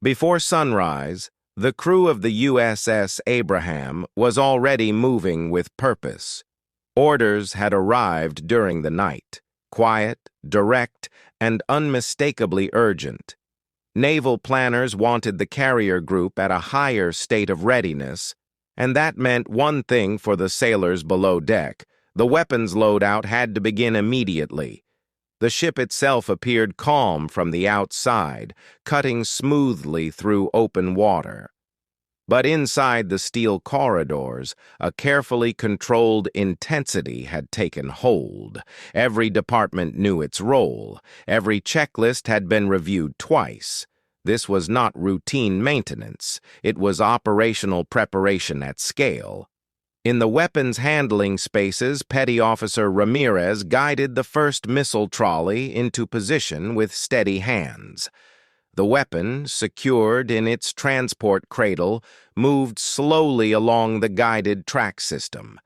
Before sunrise, the crew of the USS Abraham was already moving with purpose. Orders had arrived during the night, quiet, direct, and unmistakably urgent. Naval planners wanted the carrier group at a higher state of readiness, and that meant one thing for the sailors below deck: the weapons loadout had to begin immediately. The ship itself appeared calm from the outside, cutting smoothly through open water. But inside the steel corridors, a carefully controlled intensity had taken hold. Every department knew its role. Every checklist had been reviewed twice. This was not routine maintenance. It was operational preparation at scale. In the weapons handling spaces, Petty Officer Ramirez guided the first missile trolley into position with steady hands. The weapon, secured in its transport cradle, moved slowly along the guided track system.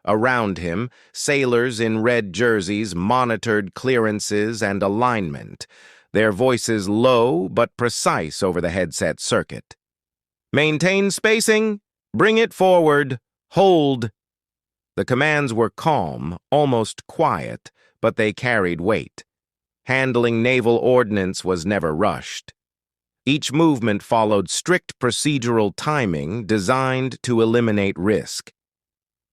Around him, sailors in red jerseys monitored clearances and alignment, their voices low but precise over the headset circuit. "Maintain spacing! Bring it forward! Hold!" The commands were calm, almost quiet, but they carried weight. Handling naval ordnance was never rushed. Each movement followed strict procedural timing designed to eliminate risk.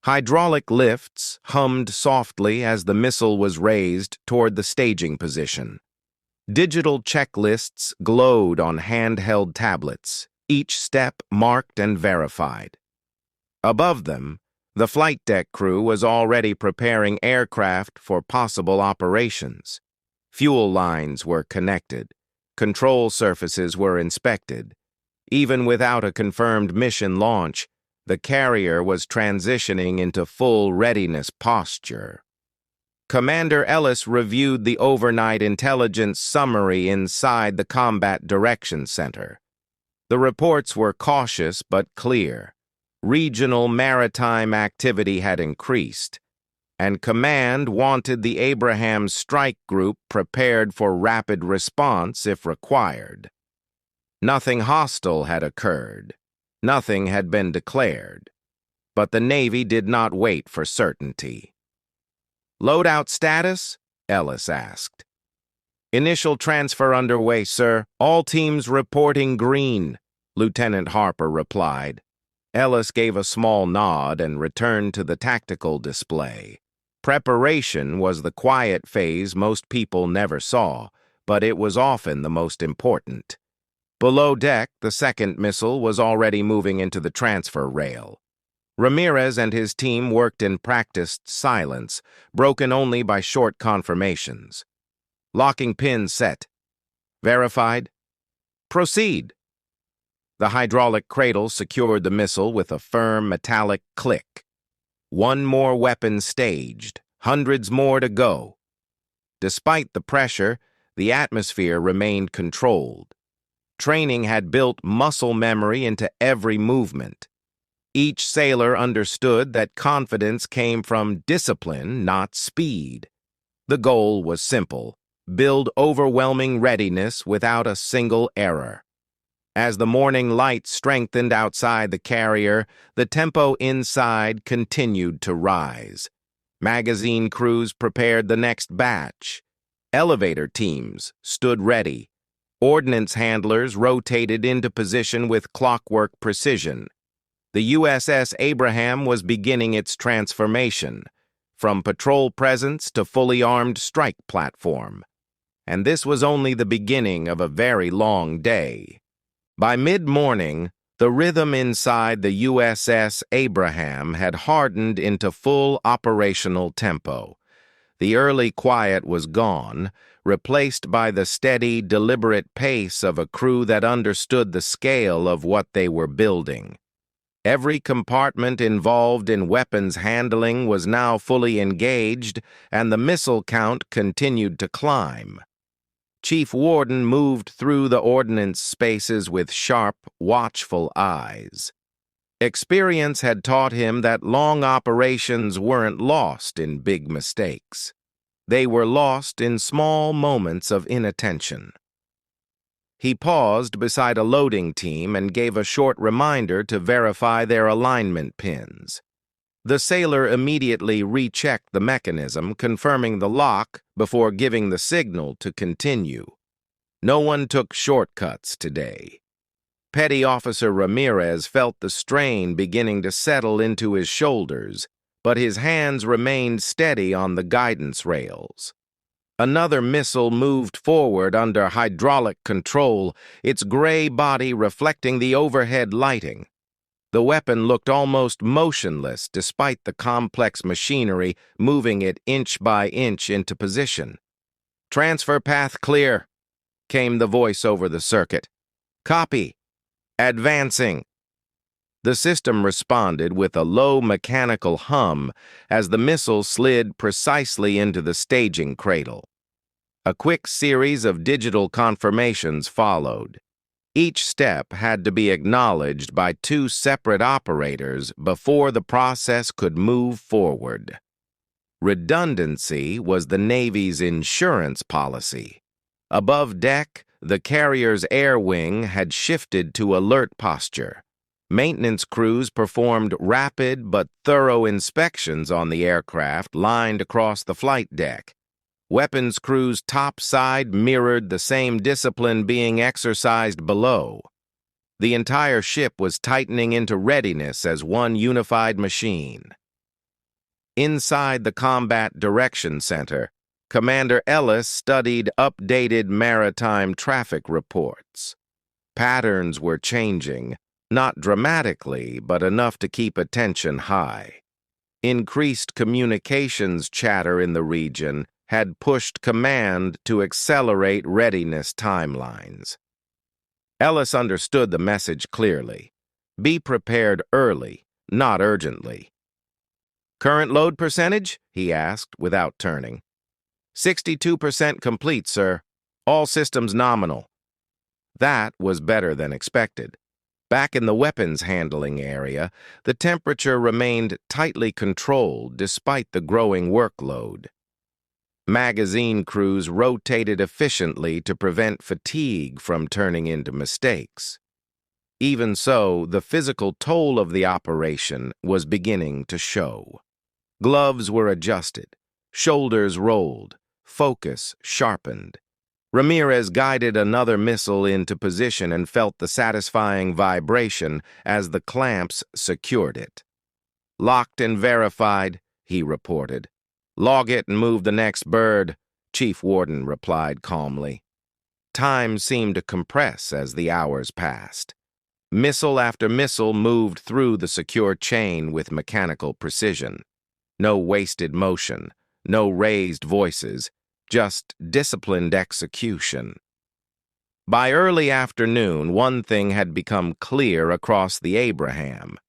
Hydraulic lifts hummed softly as the missile was raised toward the staging position. Digital checklists glowed on handheld tablets, each step marked and verified. Above them, the flight deck crew was already preparing aircraft for possible operations. Fuel lines were connected. Control surfaces were inspected. Even without a confirmed mission launch, the carrier was transitioning into full readiness posture. Commander Ellis reviewed the overnight intelligence summary inside the Combat Direction Center. The reports were cautious but clear. Regional maritime activity had increased, and Command wanted the Abraham strike group prepared for rapid response if required. Nothing hostile had occurred. Nothing had been declared. But the Navy did not wait for certainty. "Loadout status?" Ellis asked. "Initial transfer underway, sir. All teams reporting green," Lieutenant Harper replied. Ellis gave a small nod and returned to the tactical display. Preparation was the quiet phase most people never saw, but it was often the most important. Below deck, the second missile was already moving into the transfer rail. Ramirez and his team worked in practiced silence, broken only by short confirmations. "Locking pin set. Verified. Proceed." The hydraulic cradle secured the missile with a firm metallic click. One more weapon staged, hundreds more to go. Despite the pressure, the atmosphere remained controlled. Training had built muscle memory into every movement. Each sailor understood that confidence came from discipline, not speed. The goal was simple: build overwhelming readiness without a single error. As the morning light strengthened outside the carrier, the tempo inside continued to rise. Magazine crews prepared the next batch. Elevator teams stood ready. Ordnance handlers rotated into position with clockwork precision. The USS Abraham was beginning its transformation, from patrol presence to fully armed strike platform. And this was only the beginning of a very long day. By mid-morning, the rhythm inside the USS Abraham had hardened into full operational tempo. The early quiet was gone, replaced by the steady, deliberate pace of a crew that understood the scale of what they were building. Every compartment involved in weapons handling was now fully engaged, and the missile count continued to climb. Chief Warden moved through the ordnance spaces with sharp, watchful eyes. Experience had taught him that long operations weren't lost in big mistakes. They were lost in small moments of inattention. He paused beside a loading team and gave a short reminder to verify their alignment pins. The sailor immediately rechecked the mechanism, confirming the lock before giving the signal to continue. No one took shortcuts today. Petty Officer Ramirez felt the strain beginning to settle into his shoulders, but his hands remained steady on the guidance rails. Another missile moved forward under hydraulic control, its gray body reflecting the overhead lighting. The weapon looked almost motionless despite the complex machinery moving it inch by inch into position. "Transfer path clear," came the voice over the circuit. "Copy. Advancing." The system responded with a low mechanical hum as the missile slid precisely into the staging cradle. A quick series of digital confirmations followed. Each step had to be acknowledged by two separate operators before the process could move forward. Redundancy was the Navy's insurance policy. Above deck, the carrier's air wing had shifted to alert posture. Maintenance crews performed rapid but thorough inspections on the aircraft lined across the flight deck. Weapons crews topside mirrored the same discipline being exercised below. The entire ship was tightening into readiness as one unified machine. Inside the Combat Direction Center, Commander Ellis studied updated maritime traffic reports. Patterns were changing, not dramatically, but enough to keep attention high. Increased communications chatter in the region had pushed command to accelerate readiness timelines. Ellis understood the message clearly. Be prepared early, not urgently. "Current load percentage?" he asked without turning. 62% complete, sir. All systems nominal." That was better than expected. Back in the weapons handling area, the temperature remained tightly controlled despite the growing workload. Magazine crews rotated efficiently to prevent fatigue from turning into mistakes. Even so, the physical toll of the operation was beginning to show. Gloves were adjusted, shoulders rolled, focus sharpened. Ramirez guided another missile into position and felt the satisfying vibration as the clamps secured it. "Locked and verified," he reported. "Log it and move the next bird," Chief Warden replied calmly. Time seemed to compress as the hours passed. Missile after missile moved through the secure chain with mechanical precision. No wasted motion, no raised voices, just disciplined execution. By early afternoon, one thing had become clear across the Abraham.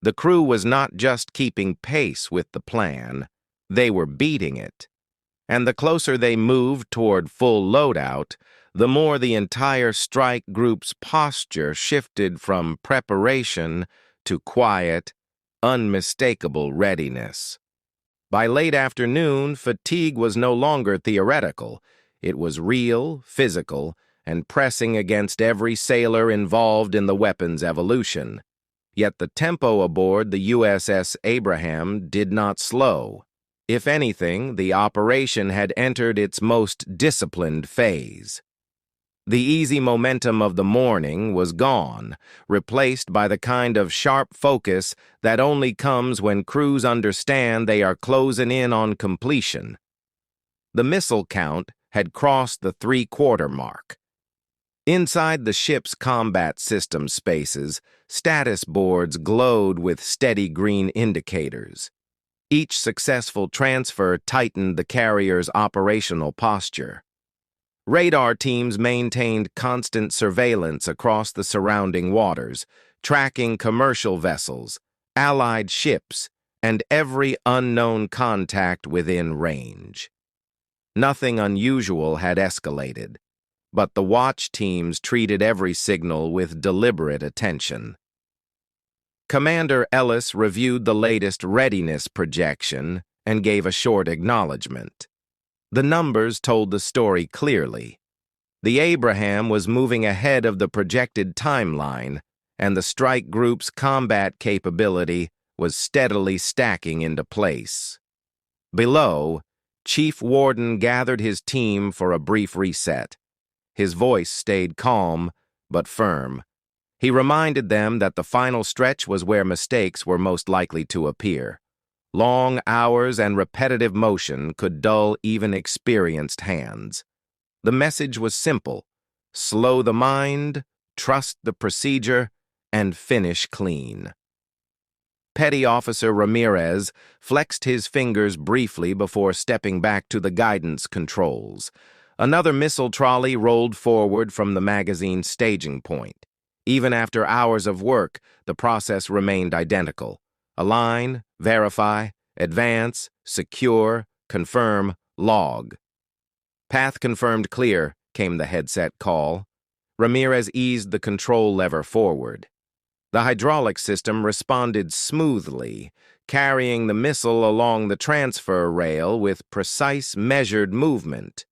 The crew was not just keeping pace with the plan, they were beating it. And the closer they moved toward full loadout, the more the entire strike group's posture shifted from preparation to quiet, unmistakable readiness. By late afternoon, fatigue was no longer theoretical. It was real, physical, and pressing against every sailor involved in the weapon's evolution. Yet the tempo aboard the USS Abraham did not slow. If anything, the operation had entered its most disciplined phase. The easy momentum of the morning was gone, replaced by the kind of sharp focus that only comes when crews understand they are closing in on completion. The missile count had crossed the 3-quarter mark. Inside the ship's combat system spaces, status boards glowed with steady green indicators. Each successful transfer tightened the carrier's operational posture. Radar teams maintained constant surveillance across the surrounding waters, tracking commercial vessels, Allied ships, and every unknown contact within range. Nothing unusual had escalated, but the watch teams treated every signal with deliberate attention. Commander Ellis reviewed the latest readiness projection and gave a short acknowledgement. The numbers told the story clearly. The Abraham was moving ahead of the projected timeline, and the strike group's combat capability was steadily stacking into place. Below, Chief Warden gathered his team for a brief reset. His voice stayed calm, but firm. He reminded them that the final stretch was where mistakes were most likely to appear. Long hours and repetitive motion could dull even experienced hands. The message was simple: slow the mind, trust the procedure, and finish clean. Petty Officer Ramirez flexed his fingers briefly before stepping back to the guidance controls. Another missile trolley rolled forward from the magazine's staging point. Even after hours of work, the process remained identical. Align, verify, advance, secure, confirm, log. Path confirmed clear, came the headset call. Ramirez eased the control lever forward. The hydraulic system responded smoothly, carrying the missile along the transfer rail with precise, measured movement.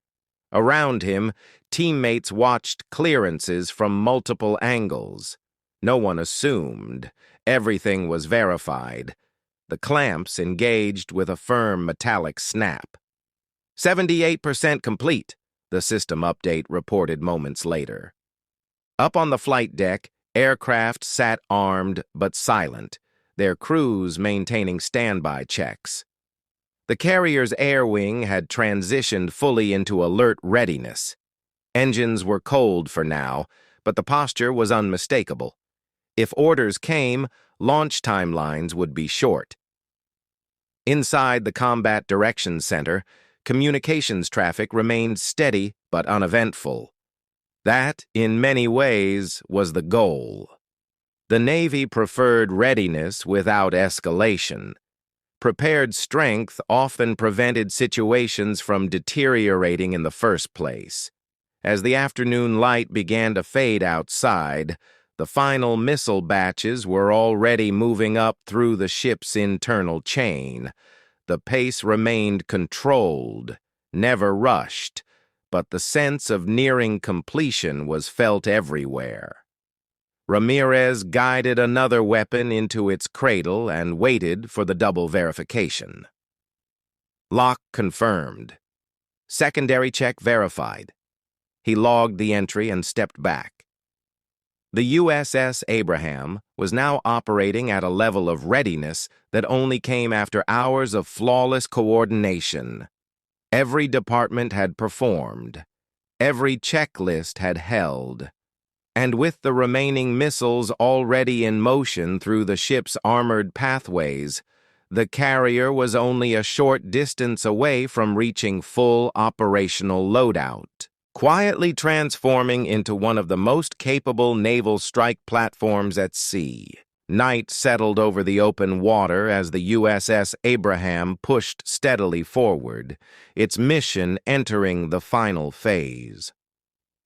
Around him, teammates watched clearances from multiple angles. No one assumed. Everything was verified. The clamps engaged with a firm metallic snap. 78% complete, the system update reported moments later. Up on the flight deck, aircraft sat armed but silent, their crews maintaining standby checks. The carrier's air wing had transitioned fully into alert readiness. Engines were cold for now, but the posture was unmistakable. If orders came, launch timelines would be short. Inside the Combat Directions Center, communications traffic remained steady but uneventful. That, in many ways, was the goal. The Navy preferred readiness without escalation. Prepared strength often prevented situations from deteriorating in the first place. As the afternoon light began to fade outside, the final missile batches were already moving up through the ship's internal chain. The pace remained controlled, never rushed, but the sense of nearing completion was felt everywhere. Ramirez guided another weapon into its cradle and waited for the double verification. Lock confirmed. Secondary check verified. He logged the entry and stepped back. The USS Abraham was now operating at a level of readiness that only came after hours of flawless coordination. Every department had performed. Every checklist had held. And with the remaining missiles already in motion through the ship's armored pathways, the carrier was only a short distance away from reaching full operational loadout, quietly transforming into one of the most capable naval strike platforms at sea. Night settled over the open water as the USS Abraham pushed steadily forward, its mission entering the final phase.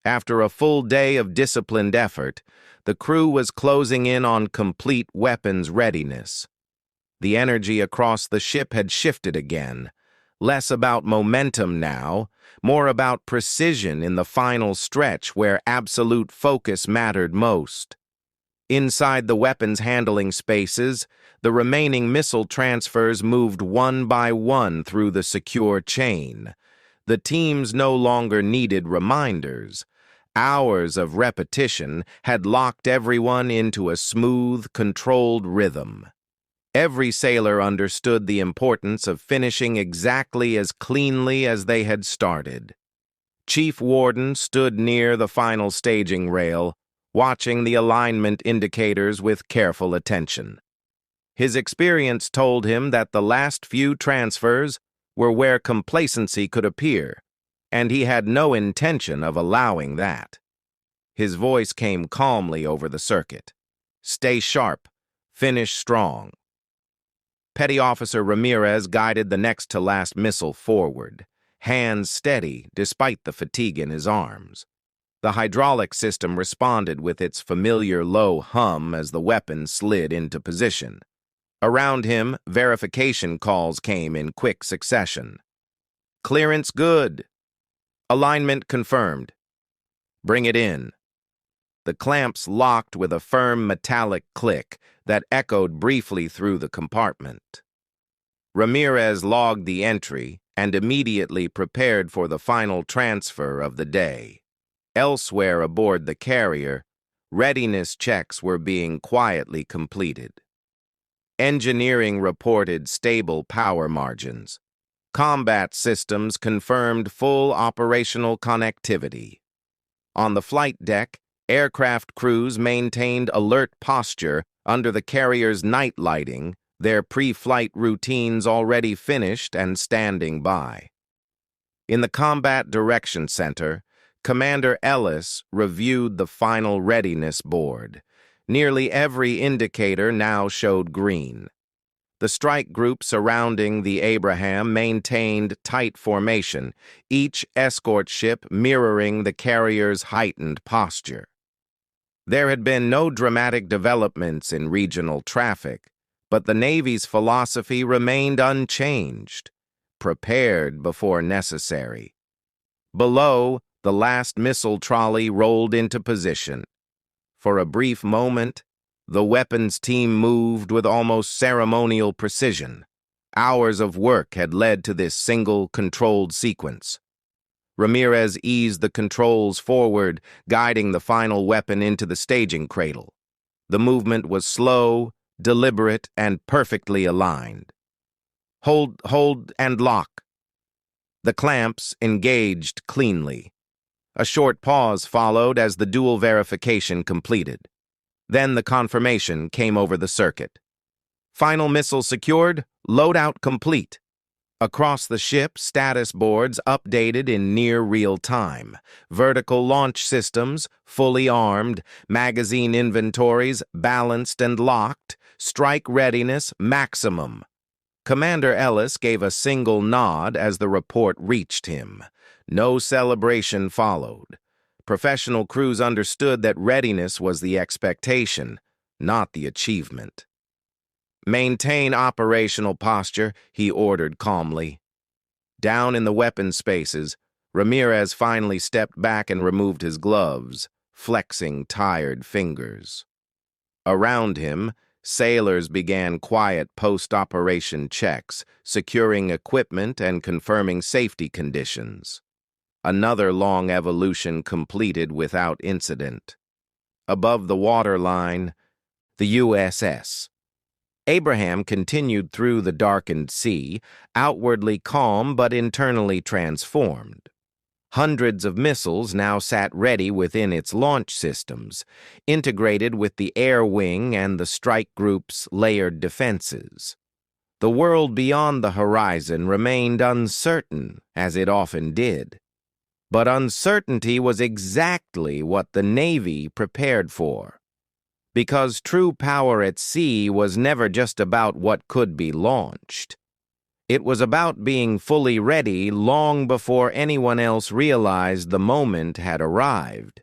After a full day of disciplined effort, the crew was closing in on complete weapons readiness. The energy across the ship had shifted again, less about momentum now, more about precision in the final stretch where absolute focus mattered most. Inside the weapons handling spaces, the remaining missile transfers moved one by one through the secure chain. The teams no longer needed reminders. Hours of repetition had locked everyone into a smooth, controlled rhythm. Every sailor understood the importance of finishing exactly as cleanly as they had started. Chief Warden stood near the final staging rail, watching the alignment indicators with careful attention. His experience told him that the last few transfers were where complacency could appear, and he had no intention of allowing that. His voice came calmly over the circuit. Stay sharp. Finish strong. Petty Officer Ramirez guided the next-to-last missile forward, hands steady despite the fatigue in his arms. The hydraulic system responded with its familiar low hum as the weapon slid into position. Around him, verification calls came in quick succession. Clearance good. Alignment confirmed. Bring it in. The clamps locked with a firm metallic click that echoed briefly through the compartment. Ramirez logged the entry and immediately prepared for the final transfer of the day. Elsewhere aboard the carrier, readiness checks were being quietly completed. Engineering reported stable power margins. Combat systems confirmed full operational connectivity. On the flight deck, aircraft crews maintained alert posture under the carrier's night lighting, their pre-flight routines already finished and standing by. In the Combat Direction Center, Commander Ellis reviewed the final readiness board. Nearly every indicator now showed green. The strike group surrounding the Abraham maintained tight formation, each escort ship mirroring the carrier's heightened posture. There had been no dramatic developments in regional traffic, but the Navy's philosophy remained unchanged: prepared before necessary. Below, the last missile trolley rolled into position. For a brief moment, the weapons team moved with almost ceremonial precision. Hours of work had led to this single, controlled sequence. Ramirez eased the controls forward, guiding the final weapon into the staging cradle. The movement was slow, deliberate, and perfectly aligned. Hold, and lock. The clamps engaged cleanly. A short pause followed as the dual verification completed. Then the confirmation came over the circuit. Final missile secured, loadout complete. Across the ship, status boards updated in near real time. Vertical launch systems, fully armed, magazine inventories balanced and locked, strike readiness maximum. Commander Ellis gave a single nod as the report reached him. No celebration followed. Professional crews understood that readiness was the expectation, not the achievement. Maintain operational posture, he ordered calmly. Down in the weapons spaces, Ramirez finally stepped back and removed his gloves, flexing tired fingers. Around him, sailors began quiet post-operation checks, securing equipment and confirming safety conditions. Another long evolution completed without incident. Above the waterline, the USS Abraham continued through the darkened sea, outwardly calm but internally transformed. Hundreds of missiles now sat ready within its launch systems, integrated with the air wing and the strike group's layered defenses. The world beyond the horizon remained uncertain, as it often did. But uncertainty was exactly what the Navy prepared for. Because true power at sea was never just about what could be launched. It was about being fully ready long before anyone else realized the moment had arrived.